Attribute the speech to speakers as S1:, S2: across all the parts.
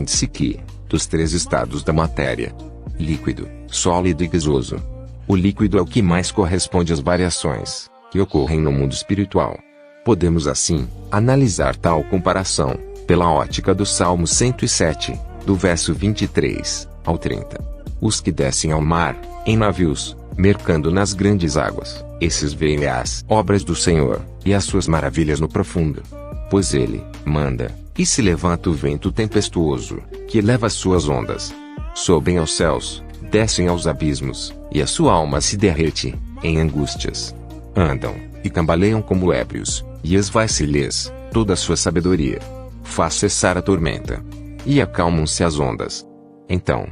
S1: entende-se que, dos três estados da matéria, líquido, sólido e gasoso, o líquido é o que mais corresponde às variações que ocorrem no mundo espiritual. Podemos assim analisar tal comparação pela ótica do Salmo 107, do verso 23 ao 30. Os que descem ao mar, em navios, mercando nas grandes águas, esses veem as obras do Senhor, e as suas maravilhas no profundo. Pois ele manda, e se levanta o vento tempestuoso, que leva as suas ondas. Sobem aos céus, descem aos abismos, e a sua alma se derrete, em angústias. Andam, e cambaleiam como ébrios, e esvai-se-lhes toda a sua sabedoria. Faz cessar a tormenta, e acalmam-se as ondas. Então,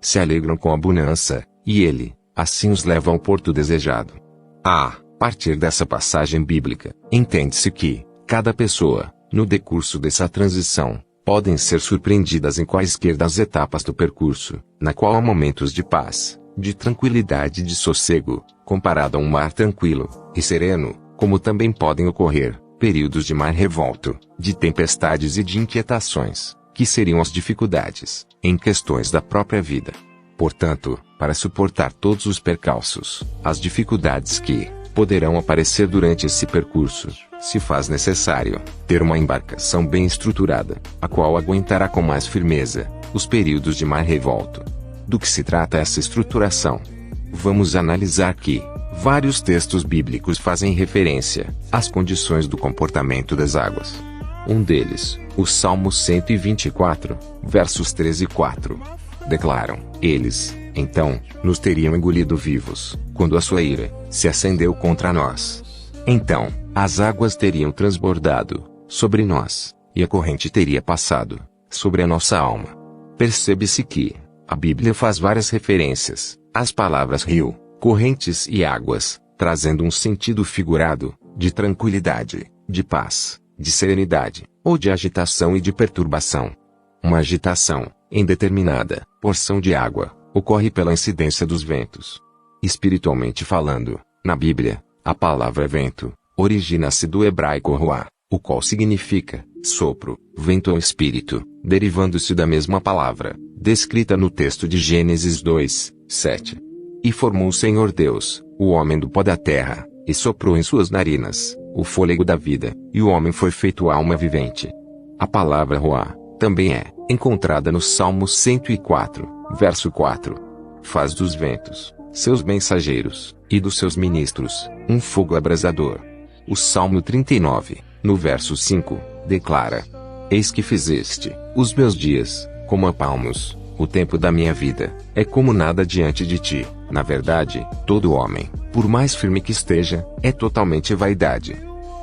S1: se alegram com a bonança, e ele, assim os leva ao porto desejado. A partir dessa passagem bíblica, entende-se que, cada pessoa, no decurso dessa transição, podem ser surpreendidas em quaisquer das etapas do percurso, na qual há momentos de paz, de tranquilidade e de sossego, comparado a um mar tranquilo e sereno, como também podem ocorrer períodos de mar revolto, de tempestades e de inquietações, que seriam as dificuldades, em questões da própria vida. Portanto, para suportar todos os percalços, as dificuldades que poderão aparecer durante esse percurso, se faz necessário ter uma embarcação bem estruturada, a qual aguentará com mais firmeza os períodos de mar revolto. Do que se trata essa estruturação? Vamos analisar que vários textos bíblicos fazem referência às condições do comportamento das águas. Um deles, o Salmo 124, versos 3 e 4. Declaram: eles, então, nos teriam engolido vivos, quando a sua ira se acendeu contra nós. Então, as águas teriam transbordado sobre nós, e a corrente teria passado sobre a nossa alma. Percebe-se que a Bíblia faz várias referências às palavras rio, correntes e águas, trazendo um sentido figurado de tranquilidade, de paz, de serenidade, ou de agitação e de perturbação. Uma agitação, em determinada porção de água, ocorre pela incidência dos ventos. Espiritualmente falando, na Bíblia, a palavra vento origina-se do hebraico ruá, o qual significa sopro, vento ou espírito, derivando-se da mesma palavra, descrita no texto de Gênesis 2, 7. E formou o Senhor Deus, o homem do pó da terra, e soprou em suas narinas o fôlego da vida, e o homem foi feito alma vivente. A palavra ruá também é encontrada no Salmo 104, verso 4. Faz dos ventos seus mensageiros, e dos seus ministros um fogo abrasador. O Salmo 39, no verso 5, declara: eis que fizeste os meus dias como a palmos, o tempo da minha vida é como nada diante de ti. Na verdade, todo homem, por mais firme que esteja, é totalmente vaidade.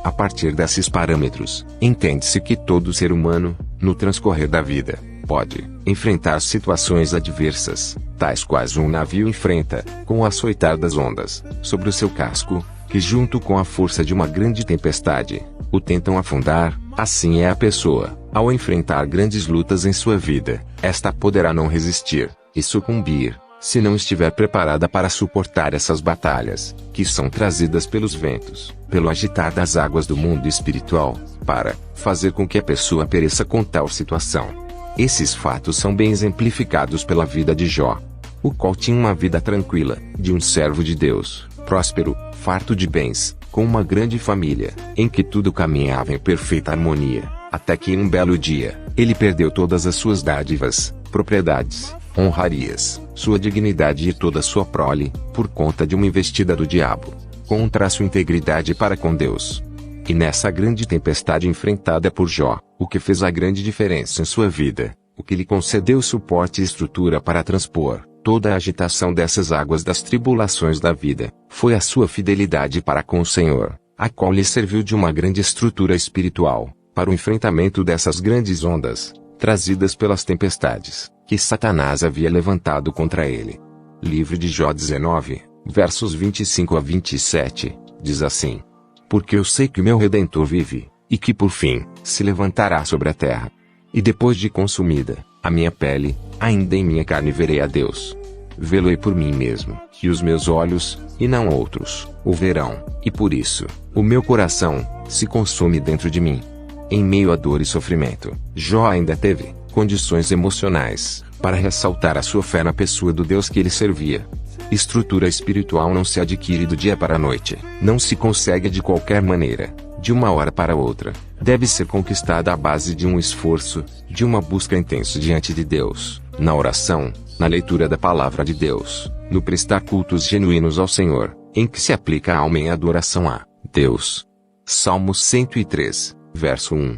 S1: A partir desses parâmetros, entende-se que todo ser humano, no transcorrer da vida, pode enfrentar situações adversas, tais quais um navio enfrenta, com o açoitar das ondas, sobre o seu casco, que junto com a força de uma grande tempestade, o tentam afundar. Assim é a pessoa, ao enfrentar grandes lutas em sua vida, esta poderá não resistir e sucumbir, se não estiver preparada para suportar essas batalhas, que são trazidas pelos ventos, pelo agitar das águas do mundo espiritual, para fazer com que a pessoa pereça com tal situação. Esses fatos são bem exemplificados pela vida de Jó, o qual tinha uma vida tranquila, de um servo de Deus, próspero, farto de bens, com uma grande família, em que tudo caminhava em perfeita harmonia, até que em um belo dia, ele perdeu todas as suas dádivas, propriedades, honrarias, sua dignidade e toda a sua prole, por conta de uma investida do diabo, contra a sua integridade para com Deus. E nessa grande tempestade enfrentada por Jó, o que fez a grande diferença em sua vida, o que lhe concedeu suporte e estrutura para transpor toda a agitação dessas águas das tribulações da vida, foi a sua fidelidade para com o Senhor, a qual lhe serviu de uma grande estrutura espiritual, para o enfrentamento dessas grandes ondas, trazidas pelas tempestades, que Satanás havia levantado contra ele. Livro de Jó 19, versos 25 a 27, diz assim: porque eu sei que o meu Redentor vive, e que por fim, se levantará sobre a terra. E depois de consumida a minha pele, ainda em minha carne verei a Deus. Vê-lo-ei por mim mesmo, e os meus olhos, e não outros, o verão, e por isso, o meu coração se consome dentro de mim. Em meio a dor e sofrimento, Jó ainda teve condições emocionais, para ressaltar a sua fé na pessoa do Deus que ele servia. Estrutura espiritual não se adquire do dia para a noite, não se consegue de qualquer maneira, de uma hora para outra. Deve ser conquistada à base de um esforço, de uma busca intensa diante de Deus, na oração, na leitura da palavra de Deus, no prestar cultos genuínos ao Senhor, em que se aplica a alma em adoração a Deus. Salmo 103, verso 1.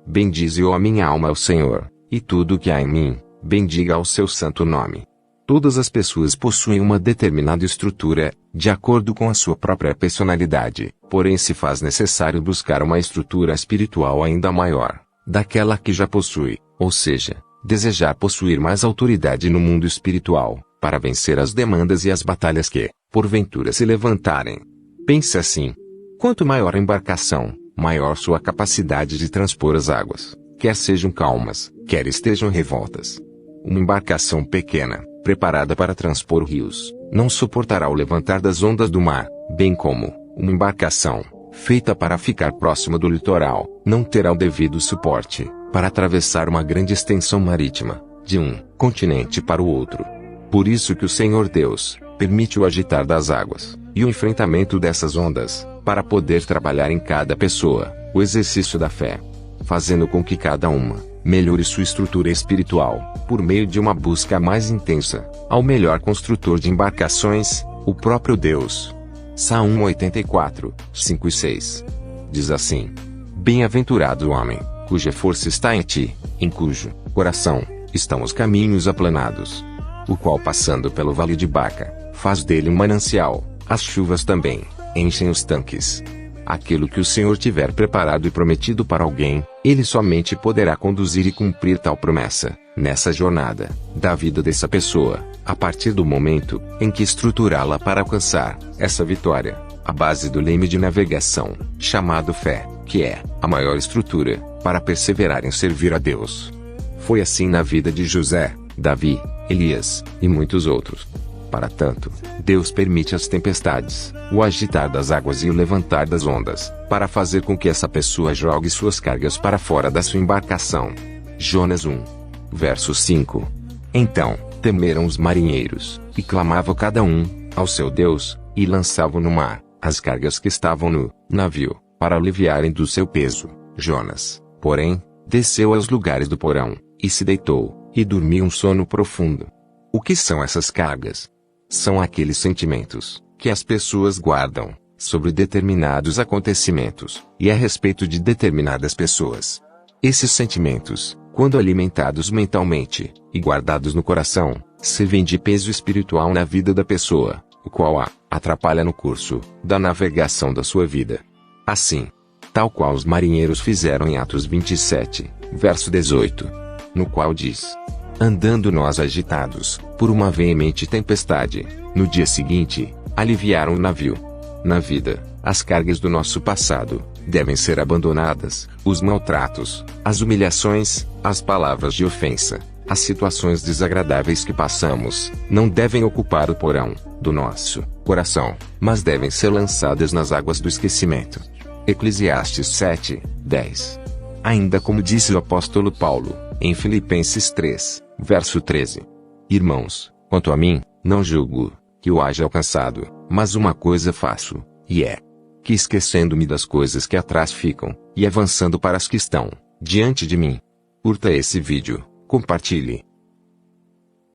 S1: Bendize, ó minha alma, ao Senhor, e tudo o que há em mim, bendiga ao seu santo nome. Todas as pessoas possuem uma determinada estrutura, de acordo com a sua própria personalidade, porém se faz necessário buscar uma estrutura espiritual ainda maior, daquela que já possui, ou seja, desejar possuir mais autoridade no mundo espiritual, para vencer as demandas e as batalhas que, porventura, se levantarem. Pense assim: quanto maior a embarcação, maior sua capacidade de transpor as águas, quer sejam calmas, quer estejam revoltas. Uma embarcação pequena, preparada para transpor rios, não suportará o levantar das ondas do mar, bem como uma embarcação, feita para ficar próxima do litoral, não terá o devido suporte para atravessar uma grande extensão marítima, de um continente para o outro. Por isso que o Senhor Deus permite o agitar das águas, e o enfrentamento dessas ondas, para poder trabalhar em cada pessoa o exercício da fé, fazendo com que cada uma melhore sua estrutura espiritual, por meio de uma busca mais intensa, ao melhor construtor de embarcações, o próprio Deus. Salmo 84, 5 e 6. Diz assim: Bem-aventurado o homem, cuja força está em ti, em cujo coração estão os caminhos aplanados, o qual, passando pelo vale de Baca, faz dele um manancial, as chuvas também enchem os tanques. Aquilo que o Senhor tiver preparado e prometido para alguém, ele somente poderá conduzir e cumprir tal promessa, nessa jornada da vida dessa pessoa, a partir do momento em que estruturá-la para alcançar essa vitória, a base do leme de navegação, chamado fé, que é a maior estrutura para perseverar em servir a Deus. Foi assim na vida de José, Davi, Elias e muitos outros. Para tanto, Deus permite as tempestades, o agitar das águas e o levantar das ondas, para fazer com que essa pessoa jogue suas cargas para fora da sua embarcação. Jonas 1. Verso 5. Então, temeram os marinheiros, e clamavam cada um ao seu Deus, e lançavam no mar as cargas que estavam no navio, para aliviarem do seu peso. Jonas, porém, desceu aos lugares do porão, e se deitou, e dormiu um sono profundo. O que são essas cargas? São aqueles sentimentos que as pessoas guardam sobre determinados acontecimentos e a respeito de determinadas pessoas. Esses sentimentos, quando alimentados mentalmente e guardados no coração, servem de peso espiritual na vida da pessoa, o qual a atrapalha no curso da navegação da sua vida. Assim, tal qual os marinheiros fizeram em Atos 27, verso 18, no qual diz: Andando nós agitados por uma veemente tempestade, no dia seguinte, aliviaram o navio. Na vida, as cargas do nosso passado devem ser abandonadas, os maltratos, as humilhações, as palavras de ofensa, as situações desagradáveis que passamos, não devem ocupar o porão do nosso coração, mas devem ser lançadas nas águas do esquecimento. Eclesiastes 7, 10. Ainda como disse o apóstolo Paulo, em Filipenses 3, verso 13. Irmãos, quanto a mim, não julgo que eu haja alcançado, mas uma coisa faço, e é que, esquecendo-me das coisas que atrás ficam, e avançando para as que estão diante de mim. Curta esse vídeo, compartilhe,